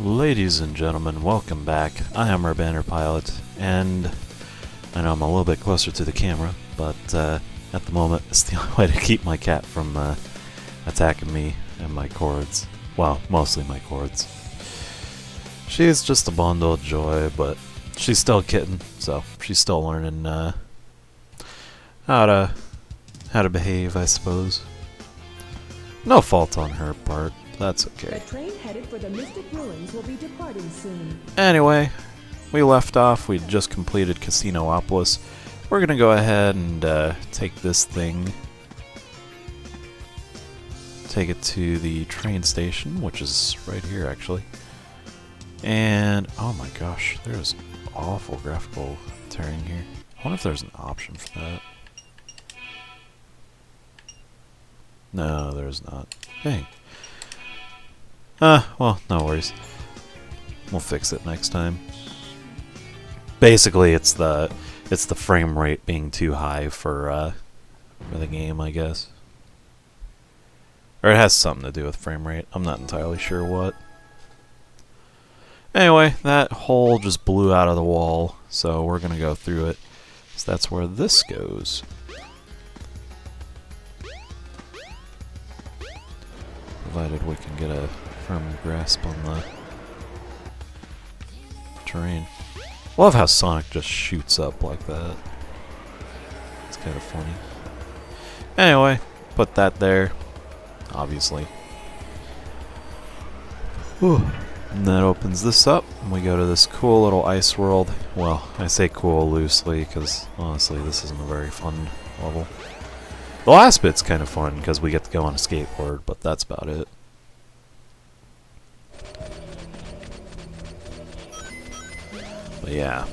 Ladies and gentlemen, welcome back. I am our banner pilot, and I know I'm a little bit closer to the camera, but at the moment it's the only way to keep my cat from attacking me and my cords. Well, mostly my cords. She's just a bundle of joy, but she's still a kitten, so she's still learning how to behave, I suppose. No fault on her part. That's okay. The train headed for the Mystic Ruins will be departing soon. Anyway, we left off. We just completed Casinopolis. We're gonna go ahead and take this thing, take it to the train station, which is right here actually. And oh my gosh, there's awful graphical tearing here. I wonder if there's an option for that. No, there's not. Dang. Well, no worries. We'll fix it next time. Basically, it's the frame rate being too high for the game, I guess. Or it has something to do with frame rate. I'm not entirely sure what. Anyway, that hole just blew out of the wall, so we're gonna go through it. So that's where this goes. Provided we can get a firm grasp on the terrain. Love how Sonic just shoots up like that. It's kind of funny. Anyway, put that there, obviously. Whew. And that opens this up, and we go to this cool little ice world. Well, I say cool loosely, because honestly this isn't a very fun level. The last bit's kind of fun, because we get to go on a skateboard, but that's about it. But yeah.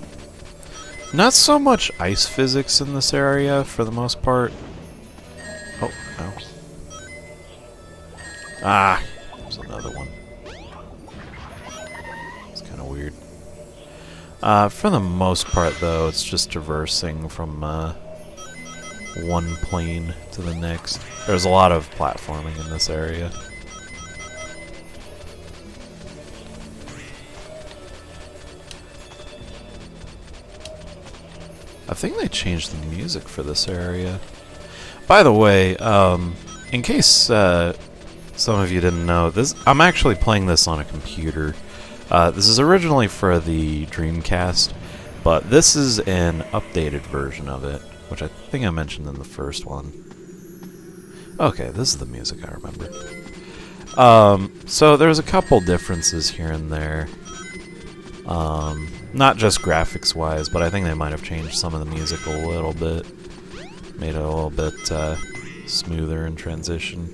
Not so much ice physics in this area, for the most part. Oh, no. Ah! There's another one. It's kind of weird. For the most part, though, it's just traversing from one plane to the next. There's a lot of platforming in this area. I think they changed the music for this area. By the way, in case some of you didn't know, I'm actually playing this on a computer. This is originally for the Dreamcast, but this is an updated version of it, which I think I mentioned in the first one. Okay, this is the music I remember. So there's a couple differences here and there. Not just graphics-wise, but I think they might have changed some of the music a little bit. Made it a little bit smoother in transition.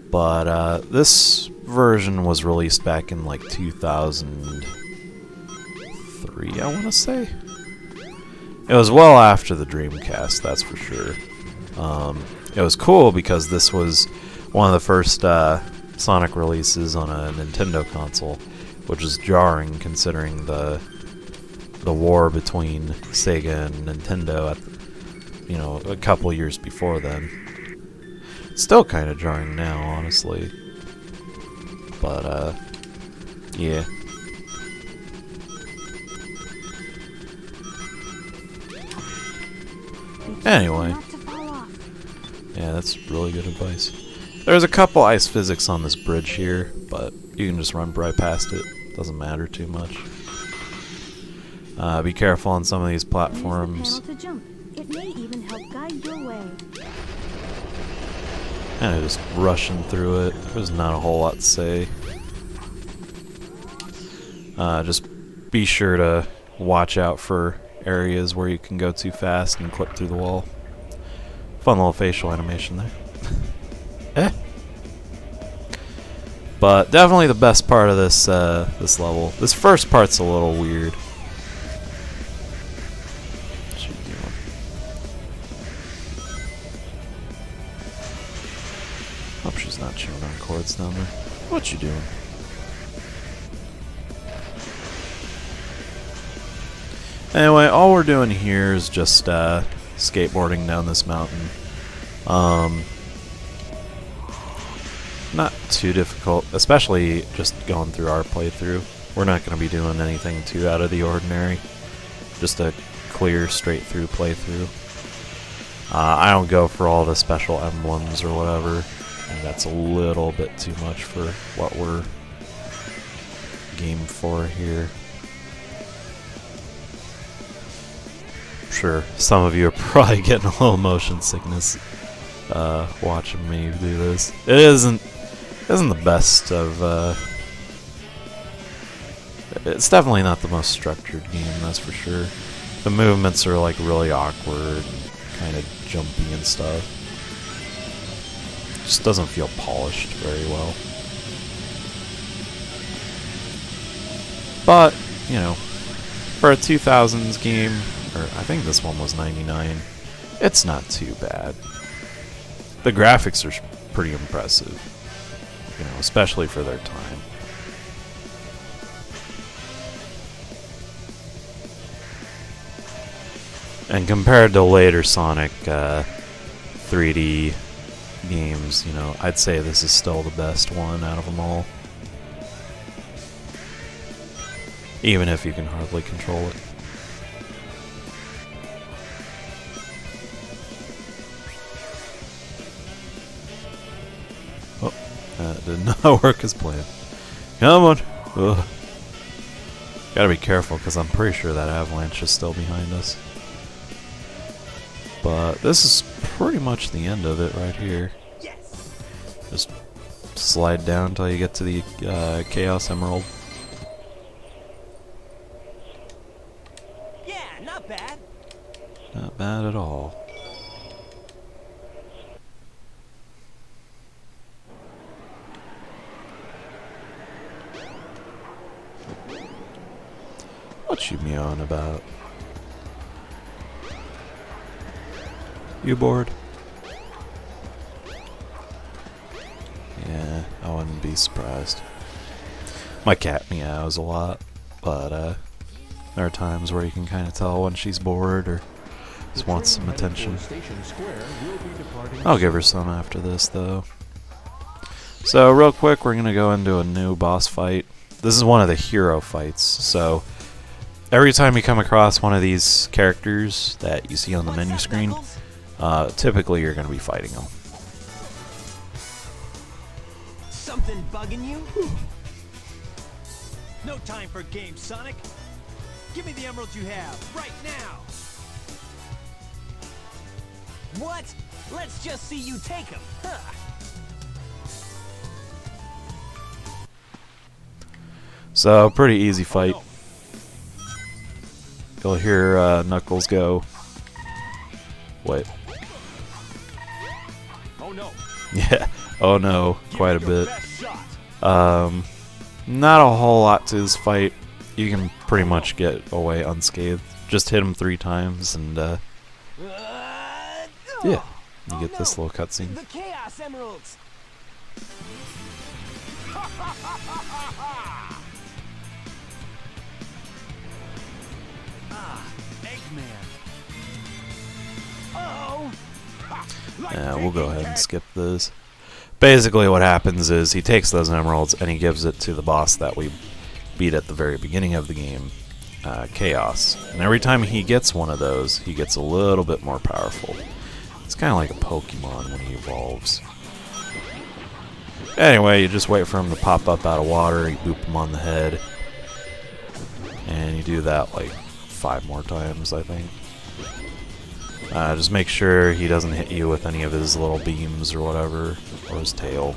But this version was released back in like 2003, I want to say. It was well after the Dreamcast, that's for sure. It was cool because this was one of the first Sonic releases on a Nintendo console, which is jarring considering the war between Sega and Nintendo at, you know, a couple years before then. It's still kind of jarring now, honestly. But yeah. Anyway. Yeah, that's really good advice. There's a couple ice physics on this bridge here, but you can just run right past it. Doesn't matter too much. Be careful on some of these platforms. It may even help guide your way. Kind of just rushing through it. There's not a whole lot to say. Just be sure to watch out for areas where you can go too fast and clip through the wall. Fun little facial animation there. But definitely the best part of this this level. This first part's a little weird. What you doing? Hope she's not chewing on cords down there. What you doing? Anyway, all we're doing here is just skateboarding down this mountain. Not too difficult, especially just going through our playthrough. We're not going to be doing anything too out of the ordinary. Just a clear, straight through playthrough. I don't go for all the special emblems or whatever. And that's a little bit too much for what we're game for here. I'm sure some of you are probably getting a little motion sickness watching me do this. It isn't the best of. It's definitely not the most structured game, that's for sure. The movements are like really awkward, and kind of jumpy and stuff. Just doesn't feel polished very well. But, you know, for a 2000s game, or I think this one was 99, it's not too bad. The graphics are pretty impressive, you know, especially for their time. And compared to later Sonic 3D games, you know, I'd say this is still the best one out of them all. Even if you can hardly control it. Oh, that did not work as planned. Come on! Ugh. Gotta be careful, because I'm pretty sure that avalanche is still behind us. But this is pretty much the end of it right here. Yes. Just slide down until you get to the Chaos Emerald. Yeah, not bad. Not bad at all. What you meowing about? You bored? Yeah, I wouldn't be surprised. My cat meows a lot, but there are times where you can kind of tell when she's bored or just wants some attention. I'll give her some after this, though. So, real quick, we're going to go into a new boss fight. This is one of the hero fights, so every time you come across one of these characters that you see on the menu screen, typically you're going to be fighting them. Something bugging you? No time for games, Sonic. Give me the emeralds you have, right now. What? Let's just see you take them. Huh. So, pretty easy fight. You'll hear Knuckles go. Wait. Oh no. Yeah. Oh no. Quite a Give it your bit. best shot. Not a whole lot to this fight. You can pretty much get away unscathed. Just hit him 3 times and yeah, you get this little cutscene. The Chaos Emeralds. Eggman. Oh. Yeah, we'll go ahead and skip this. Basically what happens is he takes those emeralds and he gives it to the boss that we beat at the very beginning of the game, Chaos. And every time he gets one of those, he gets a little bit more powerful. It's kind of like a Pokemon when he evolves. Anyway, you just wait for him to pop up out of water, you boop him on the head, and you do that like 5 more times, I think. Just make sure he doesn't hit you with any of his little beams or whatever, or his tail.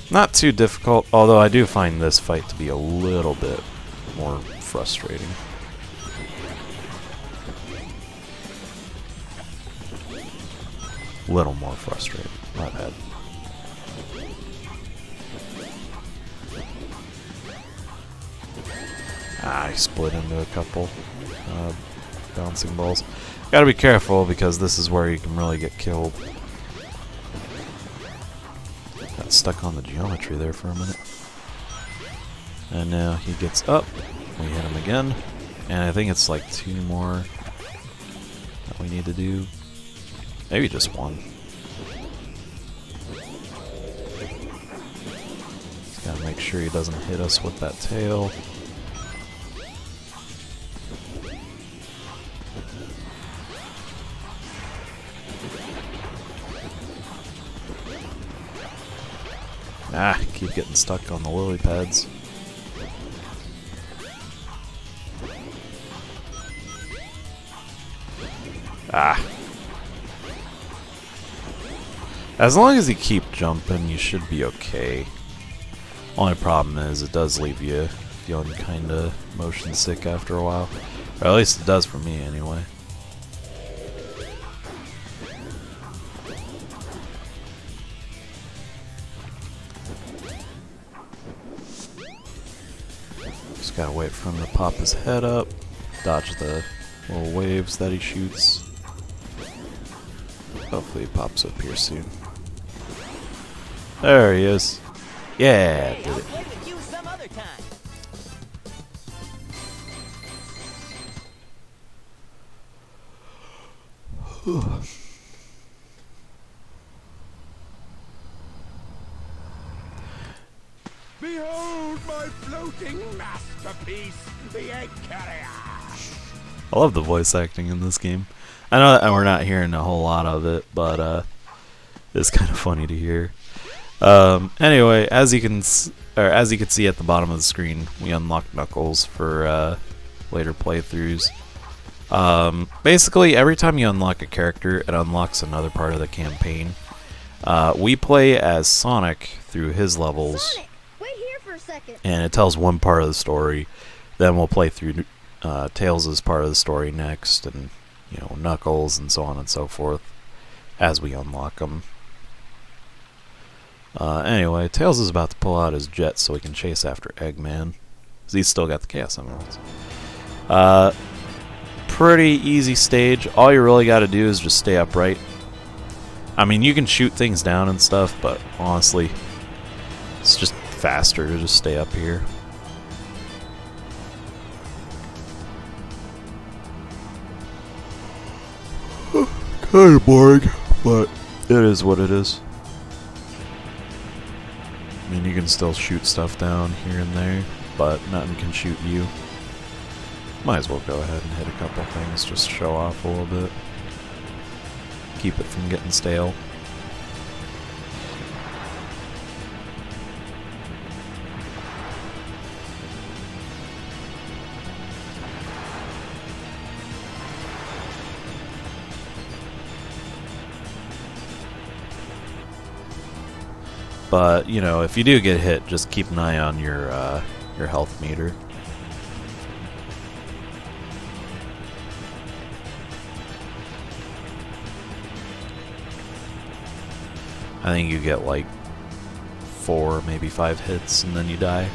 Not too difficult, although I do find this fight to be a little bit more frustrating. Little more frustrating, my bad. I split into a couple bouncing balls. Gotta be careful because this is where you can really get killed. Got stuck on the geometry there for a minute. And now he gets up. We hit him again. And I think it's like 2 more that we need to do. Maybe just 1. Gotta make sure he doesn't hit us with that tail. Ah, keep getting stuck on the lily pads. Ah. As long as you keep jumping, you should be okay. Only problem is it does leave you feeling kinda motion sick after a while. Or at least it does for me anyway. Just gotta wait for him to pop his head up, dodge the little waves that he shoots. Hopefully he pops up here soon. There he is. Yeah, did it. Behold my floating masterpiece, the egg carrier! I love the voice acting in this game. I know that we're not hearing a whole lot of it, but it's kind of funny to hear. Anyway, as you can see at the bottom of the screen, we unlock Knuckles for later playthroughs. Basically, every time you unlock a character, it unlocks another part of the campaign. We play as Sonic through his levels. Sonic, wait here for a second. And it tells one part of the story. Then we'll play through Tails' part of the story next, and Knuckles, and so on and so forth as we unlock them. Anyway, Tails is about to pull out his jet so he can chase after Eggman, because he's still got the Chaos Emeralds. Pretty easy stage. All you really got to do is just stay upright. I mean, you can shoot things down and stuff, but honestly, it's just faster to just stay up here. Kind of boring, but it is what it is. I mean, you can still shoot stuff down here and there, but nothing can shoot you. Might as well go ahead and hit a couple things, just show off a little bit. Keep it from getting stale. But, if you do get hit, just keep an eye on your health meter. I think you get like 4, maybe 5 hits, and then you die.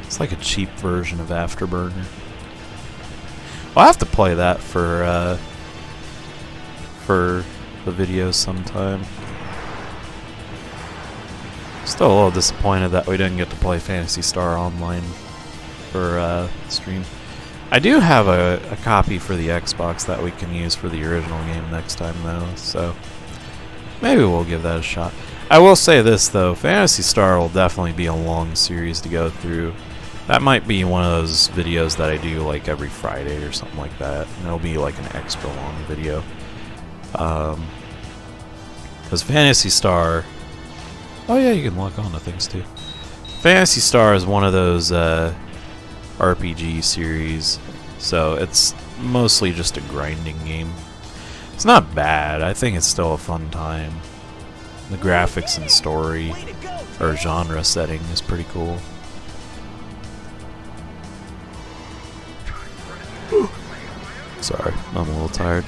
It's like a cheap version of Afterburner. I'll have to play that for the videos sometime. Still a little disappointed that we didn't get to play Phantasy Star Online for stream. I do have a copy for the Xbox that we can use for the original game next time though, so maybe we'll give that a shot. I will say this though, Phantasy Star will definitely be a long series to go through. That might be one of those videos that I do like every Friday or something like that. And it'll be like an extra long video. Because Phantasy Star... Oh yeah, you can lock on to things too. Phantasy Star is one of those RPG series. So it's mostly just a grinding game. It's not bad. I think it's still a fun time. The graphics and story, or genre setting, is pretty cool. Sorry, I'm a little tired.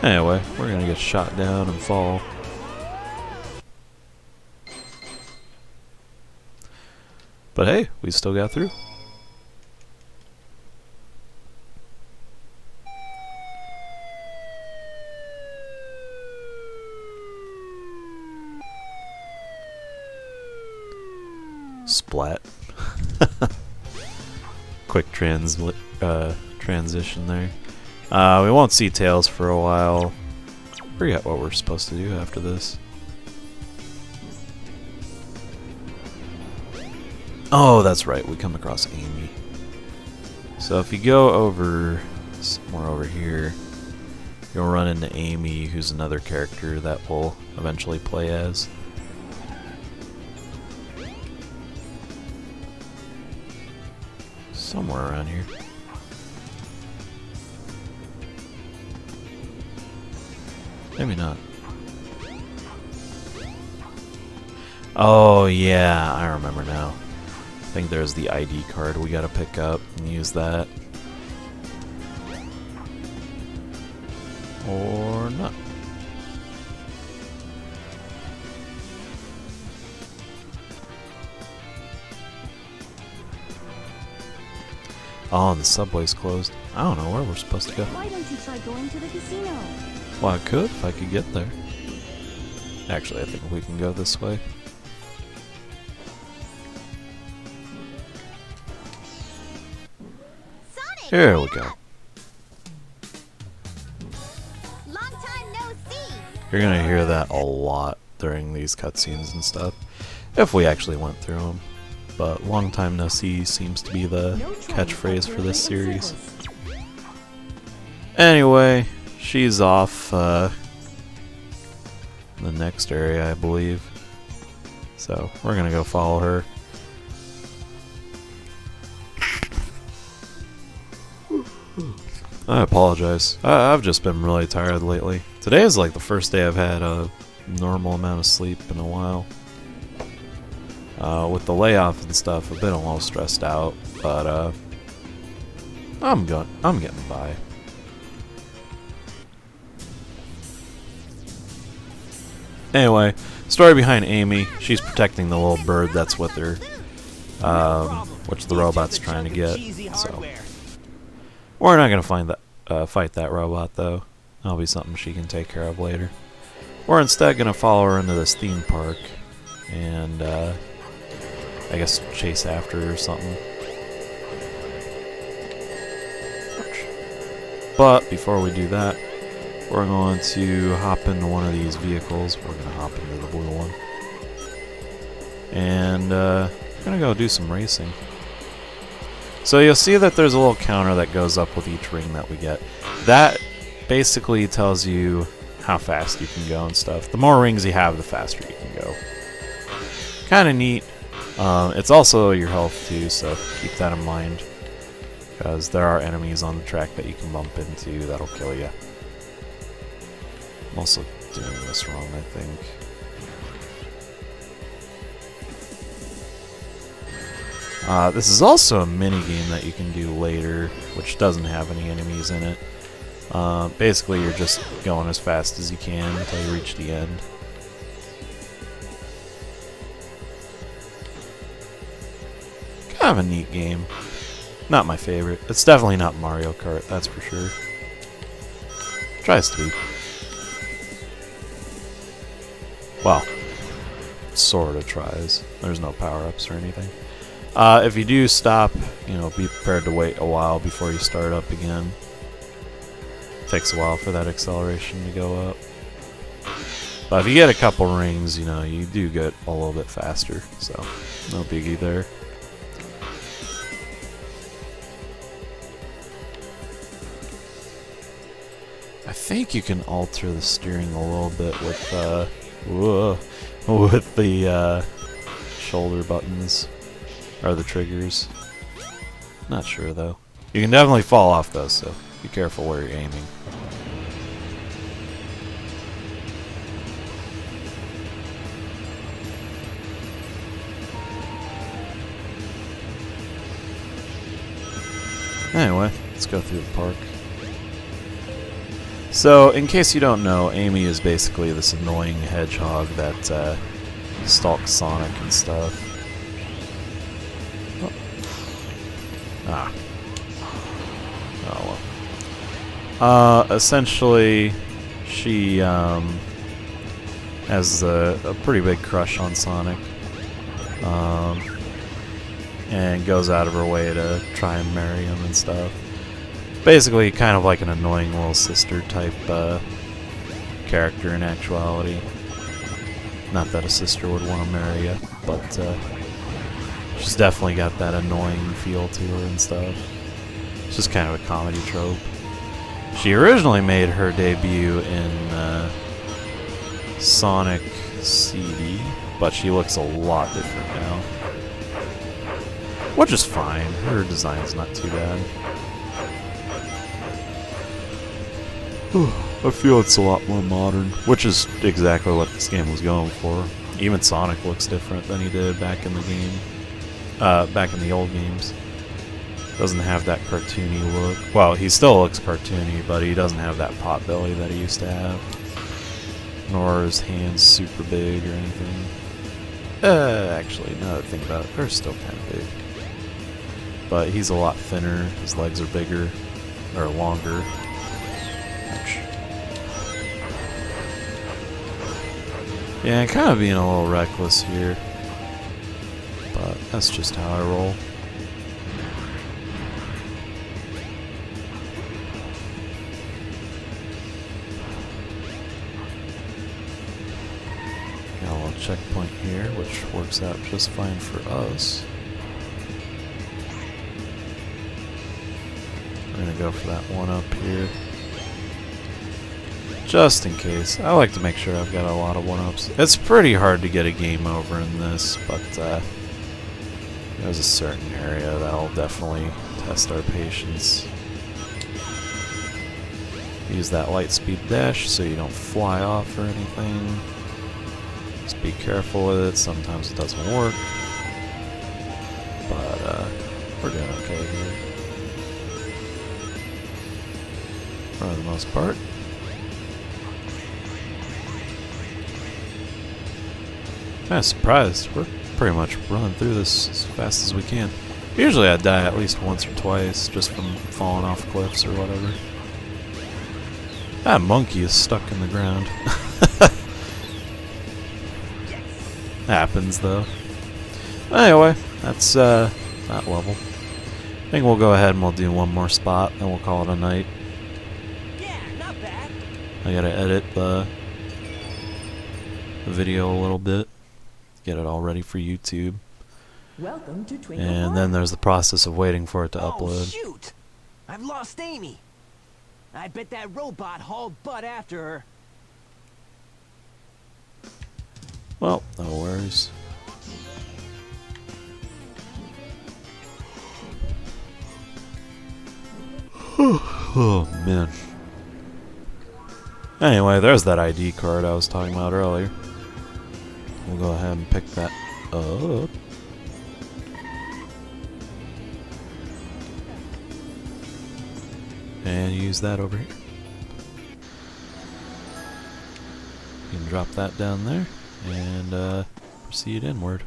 Anyway, we're gonna get shot down and fall. But hey, we still got through. Splat. Quick transition there. We won't see Tails for a while. Forget what we're supposed to do after this. Oh, that's right. We come across Amy. So if you go over somewhere over here, you'll run into Amy, who's another character that we'll eventually play as. Somewhere around here. Maybe not. Oh yeah, I remember now. I think there's the ID card we gotta pick up and use that. Or not. Oh, the subway's closed. I don't know where we're supposed to go. Why don't you try going to the casino? Well, I could if I could get there. Actually, I think we can go this way. Sonic! Here we go. Long time no see! You're gonna hear that a lot during these cutscenes and stuff, if we actually went through them. But long time no see seems to be the catchphrase for this series. Anyway, she's off the next area, I believe. So we're gonna go follow her. I apologize. I've just been really tired lately. Today is like the first day I've had a normal amount of sleep in a while. With the layoff and stuff, I've been a little stressed out, but I'm getting by. Anyway, story behind Amy. She's protecting the little bird that's with her, which the robot's trying to get. So we're not gonna fight that robot though. That'll be something she can take care of later. We're instead gonna follow her into this theme park and I guess chase after her or something. But before we do that, we're going to hop into one of these vehicles. We're going to hop into the blue one. And we're going to go do some racing. So you'll see that there's a little counter that goes up with each ring that we get. That basically tells you how fast you can go and stuff. The more rings you have, the faster you can go. Kind of neat. It's also your health too, so keep that in mind. Because there are enemies on the track that you can bump into that'll kill you. I'm also doing this wrong, I think. This is also a mini game that you can do later, which doesn't have any enemies in it. Basically, you're just going as fast as you can until you reach the end. Kind of a neat game. Not my favorite. It's definitely not Mario Kart, that's for sure. Tries to be. Well, sort of tries. There's no power-ups or anything. If you do stop, you know, be prepared to wait a while before you start up again. Takes a while for that acceleration to go up. But if you get a couple rings, you know, you do get a little bit faster, so no biggie there. I think you can alter the steering a little bit with the shoulder buttons or the triggers. Not sure though. You can definitely fall off though, so be careful where you're aiming. Anyway, let's go through the park. So, in case you don't know, Amy is basically this annoying hedgehog that stalks Sonic and stuff. Oh. Ah. Oh well. Essentially, she has a pretty big crush on Sonic. and goes out of her way to try and marry him and stuff. Basically, kind of like an annoying little sister type character in actuality. Not that a sister would want to marry you, but she's definitely got that annoying feel to her and stuff. It's just kind of a comedy trope. She originally made her debut in Sonic CD, but she looks a lot different now. Which is fine. Her design's not too bad. I feel it's a lot more modern, which is exactly what this game was going for. Even Sonic looks different than he did back in the game. Back in the old games. Doesn't have that cartoony look. Well, he still looks cartoony, but he doesn't have that pot belly that he used to have. Nor are his hands super big or anything. Actually, now that I think about it, they're still kind of big. But he's a lot thinner, his legs are bigger, or longer. Ouch. Yeah, kind of being a little reckless here. But that's just how I roll. Got a little checkpoint here, which works out just fine for us. We're gonna go for that one up here. Just in case. I like to make sure I've got a lot of one-ups. It's pretty hard to get a game over in this, but there's a certain area that'll definitely test our patience. Use that light speed dash so you don't fly off or anything. Just be careful with it. Sometimes it doesn't work. But we're doing okay here. For the most part. I'm surprised. We're pretty much running through this as fast as we can. Usually I die at least once or twice just from falling off cliffs or whatever. That monkey is stuck in the ground. Happens though. Anyway, that's that level. I think we'll go ahead and we'll do one more spot, then we'll call it a night. Yeah, not bad. I gotta edit the video a little bit, get it all ready for YouTube, Welcome to Twinkle and Park. then there's the process of waiting for it to Oh, upload. shoot! I've lost Amy. I bet that robot hauled butt after her. Well, no worries. Oh man. Anyway, there's that ID card I was talking about earlier. We'll go ahead and pick that up. And use that over here. You can drop that down there and proceed inward.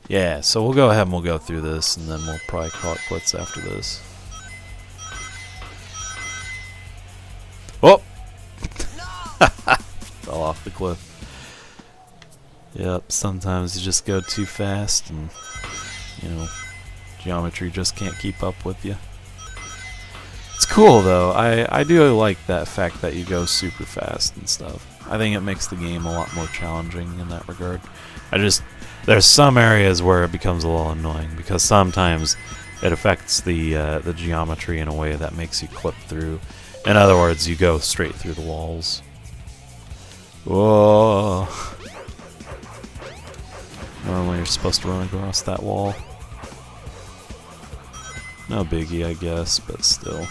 Yeah, so we'll go ahead and we'll go through this and then we'll probably call it quits after this. Oh! Fell off the cliff. Yep, sometimes you just go too fast and, you know, geometry just can't keep up with you. It's cool though. I do like that fact that you go super fast and stuff. I think it makes the game a lot more challenging in that regard. There's some areas where it becomes a little annoying because sometimes it affects the geometry in a way that makes you clip through. In other words, you go straight through the walls. Whoa! Normally you're supposed to run across that wall. No biggie, I guess, but still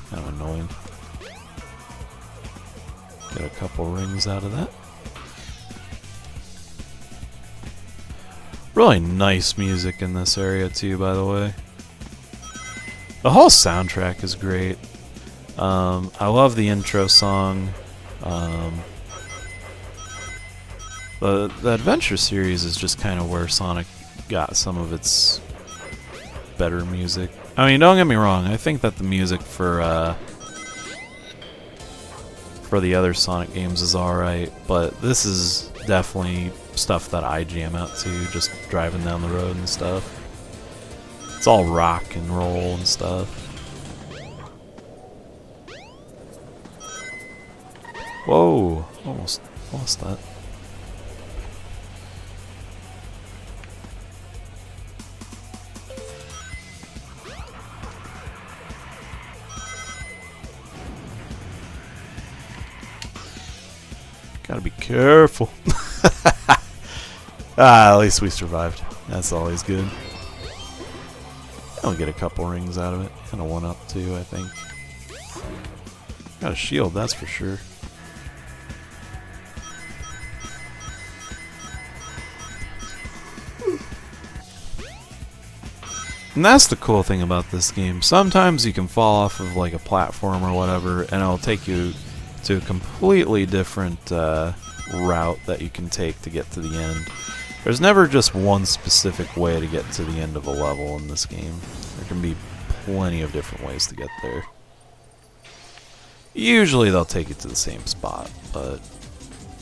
kind of annoying. Get a couple rings out of that. Really nice music in this area too, by the way. The whole soundtrack is great. I love the intro song. The Adventure series is just kind of where Sonic got some of its better music. I mean, don't get me wrong. I think that the music for for the other Sonic games is alright, but this is definitely stuff that I jam out to, just driving down the road and stuff. It's all rock and roll and stuff. Whoa, almost lost that. Gotta be careful. At least we survived. That's always good. I'll get a couple rings out of it. And a 1-up too, I think. Got a shield, that's for sure. And that's the cool thing about this game. Sometimes you can fall off of like a platform or whatever, and it'll take you to a completely different route that you can take to get to the end. There's never just one specific way to get to the end of a level in this game. There can be plenty of different ways to get there. Usually they'll take you to the same spot, but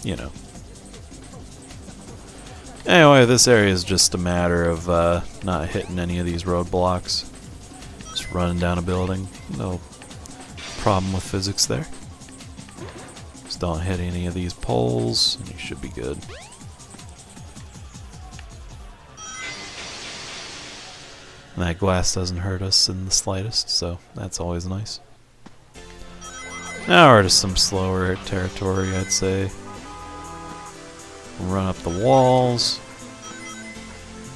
you know. Anyway, this area is just a matter of not hitting any of these roadblocks. Just running down a building. No problem with physics there. Just don't hit any of these poles, and you should be good. And that glass doesn't hurt us in the slightest, so that's always nice. Now we're to some slower territory, I'd say. Run up the walls.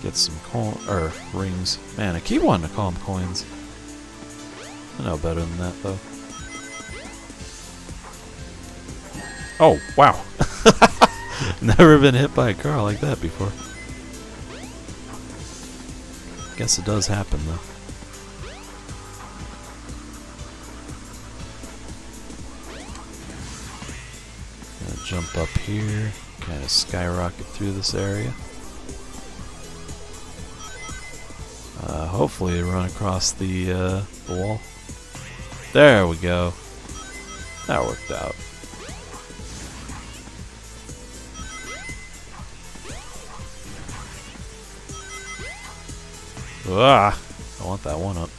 Get some rings. Man, I keep wanting to call them coins. I know better than that, though. Oh, wow. Never been hit by a car like that before. Guess it does happen, though. Gonna jump up here, kind of skyrocket through this area. Hopefully run across the wall. There we go. That worked out. Ah, I want that 1-up.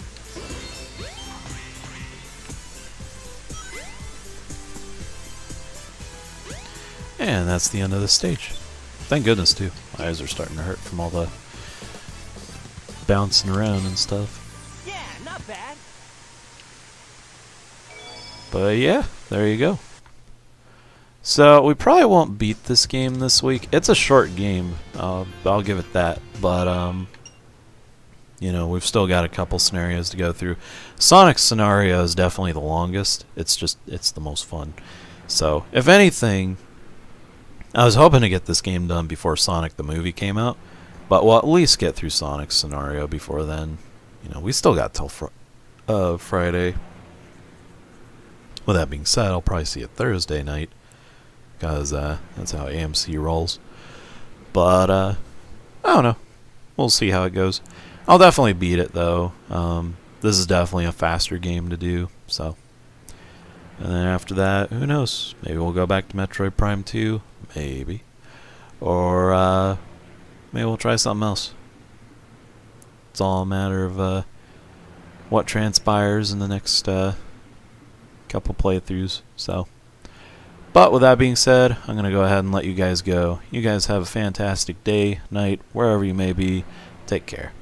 And that's the end of the stage. Thank goodness, too. My eyes are starting to hurt from all the bouncing around and stuff. Yeah, not bad. But yeah, there you go. So we probably won't beat this game this week. It's a short game. I'll give it that. But you know, we've still got a couple scenarios to go through. Sonic's scenario is definitely the longest. It's the most fun. So if anything, I was hoping to get this game done before Sonic the movie came out, but we'll at least get through Sonic's scenario before then. You know, we still got till Friday. With that being said, I'll probably see it Thursday night, because that's how AMC rolls. But I don't know. We'll see how it goes. I'll definitely beat it, though. This is definitely a faster game to do, so. And then after that, who knows? Maybe we'll go back to Metroid Prime 2. Maybe. Or maybe we'll try something else. It's all a matter of what transpires in the next couple playthroughs. So, but with that being said, I'm going to go ahead and let you guys go. You guys have a fantastic day, night, wherever you may be. Take care.